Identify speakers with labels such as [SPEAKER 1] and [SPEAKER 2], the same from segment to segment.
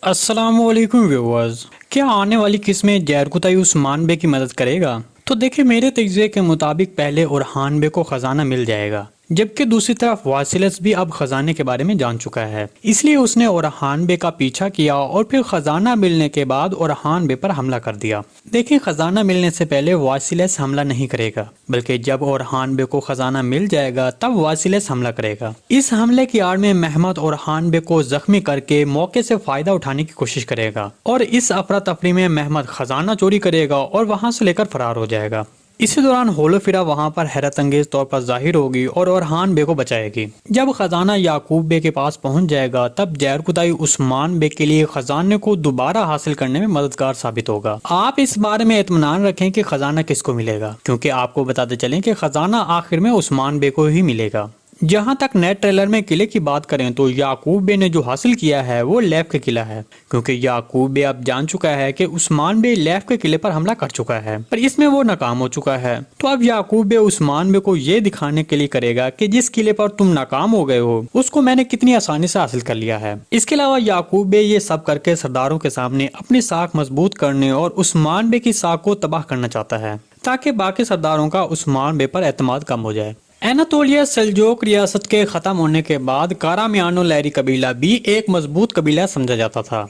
[SPEAKER 1] अस्सलाम वालेकुम व्यूअर्स। क्या आने वाली किस्में जैरकुताई उस्मान बे की मदद करेगा? तो देखिए, मेरे तजज़िये के मुताबिक पहले ओरहान बे को खजाना मिल जाएगा, जबकि दूसरी तरफ वासिलस भी अब खजाने के बारे में जान चुका है। इसलिए उसने ओरहान बे का पीछा किया और फिर खजाना मिलने के बाद ओरहान बे पर हमला कर दिया। देखिए, खजाना मिलने से पहले वासिलस हमला नहीं करेगा, बल्कि जब ओरहान बे को खजाना मिल जाएगा तब वासिलस हमला करेगा। इस हमले की आड़ में महमद ओरहान बे को जख्मी करके मौके से फायदा उठाने की कोशिश करेगा और इस अफरा तफरी में महमद खजाना चोरी करेगा और वहां से लेकर फरार हो जाएगा। इसी दौरान होलोफिरा वहां पर हैरत अंगेज तौर पर जाहिर होगी और ओरहान बे को बचाएगी। जब खजाना याकूब बे के पास पहुंच जाएगा तब जैरकुताई उस्मान बे के लिए खजाने को दोबारा हासिल करने में मददगार साबित होगा। आप इस बारे में इत्मीनान रखें कि खजाना किसको मिलेगा, क्योंकि आपको बताते चलें कि खजाना आखिर में उस्मान बे को ही मिलेगा। जहां तक नए ट्रेलर में किले की बात करें तो याकूब बे ने जो हासिल किया है वो लैफ का किला है, क्योंकि याकूब बे अब जान चुका है कि उस्मान बे लैफ के किले पर हमला कर चुका है, पर इसमें वो नाकाम हो चुका है। तो अब याकूब बे उस्मान बे को ये दिखाने के लिए करेगा कि जिस किले पर तुम नाकाम हो गए हो उसको मैंने कितनी आसानी से हासिल कर लिया है। इसके अलावा याकूब बे ये सब करके सरदारों के सामने अपनी साख मजबूत करने और उस्मान बे की साख को तबाह करना चाहता है, ताकि बाकी सरदारों का उस्मान बे पर एतमाद कम हो जाए। एनातोलिया सेल्जोक रियासत के ख़त्म होने के बाद कारामियानो लहरी कबीला भी एक मजबूत कबीला समझा जाता था,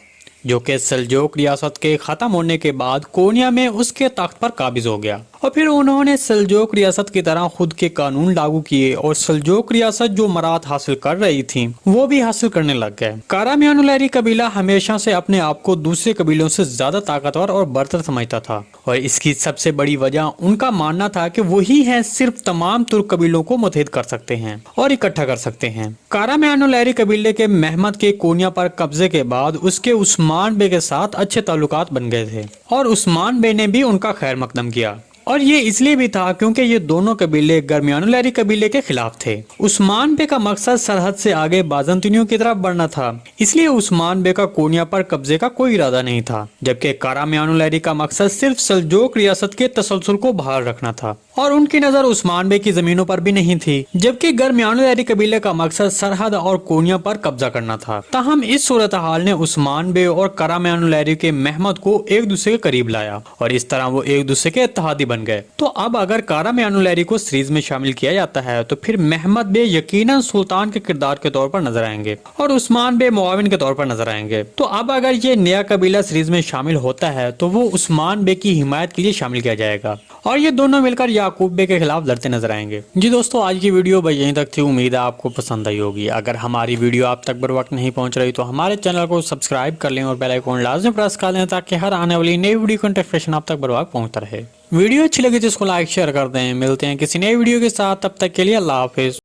[SPEAKER 1] जो कि सेल्जोक रियासत के ख़त्म होने के बाद कोनिया में उसके तख्त पर काबिज हो गया और फिर उन्होंने सेल्जोक रियासत की तरह खुद के कानून लागू किए और सेल्जोक रियासत जो मरात हासिल कर रही थी वो भी हासिल करने लग गए। कारामियानो लहरी कबीला हमेशा से अपने आप को दूसरे कबीलों से ज्यादा ताकतवर और बरतर समझता था और इसकी सबसे बड़ी वजह उनका मानना था कि वही है सिर्फ तमाम तुर्क कबीलों को मुत्तहिद कर सकते हैं और इकट्ठा कर सकते हैं। कारामियानो लहरी कबीले के महमद के कोनिया पर कब्जे के बाद उसके उस्मान बे के साथ अच्छे ताल्लुकात बन गए थे और उस्मान बे ने भी उनका खैर मकदम किया, और ये इसलिए भी था क्योंकि ये दोनों कबीले गरमियानो लहरी कबीले के खिलाफ थे। उस्मान बे का मकसद सरहद से आगे बाजंतीनियों की तरफ बढ़ना था, इसलिए उस्मान बे का कोनिया पर कब्जे का कोई इरादा नहीं था, जबकि कारामियानो लहरी का मकसद सिर्फ सेल्जोक रियासत के तसलसल को बहाल रखना था और उनकी नजर उस्मान बे की जमीनों पर भी नहीं थी, जबकि गरमियानो लहरी कबीले का मकसद सरहद और कोनिया पर कब्जा करना था। ताहम इस सूरत हाल ने उस्मान बे और कारामियानो लहरी के महमद को एक दूसरे के करीब लाया और इस तरह वो एक दूसरे के इत्तेहादी बन गए। तो अब अगर कारामियानो लहरी को सीरीज में शामिल किया जाता है तो फिर महमद बे यकीनन सुल्तान के किरदार के तौर पर नजर आएंगे और उस्मान बे मुआविन के तौर पर नजर आएंगे। तो अब अगर ये नया कबीला सीरीज में शामिल होता है तो वो उस्मान बे की हिमायत के लिए शामिल किया जाएगा और ये दोनों मिलकर याकूब बे के खिलाफ लड़ते नजर आएंगे। जी दोस्तों, आज की वीडियो बस यहीं तक थी। उम्मीद है आपको पसंद आई होगी। अगर हमारी वीडियो आप तक बर वक्त नहीं पहुंच रही तो हमारे चैनल को सब्सक्राइब कर लें और बेल आइकन लाजमी प्रेस कर लें, ताकि हर आने वाली नई वीडियो का नोटिफिकेशन आप तक बर वक्त पहुंचता रहे। वीडियो अच्छी लगी तो इसको लाइक शेयर कर दें। मिलते हैं किसी नई वीडियो के साथ, तब तक के लिए अल्लाह हाफिज।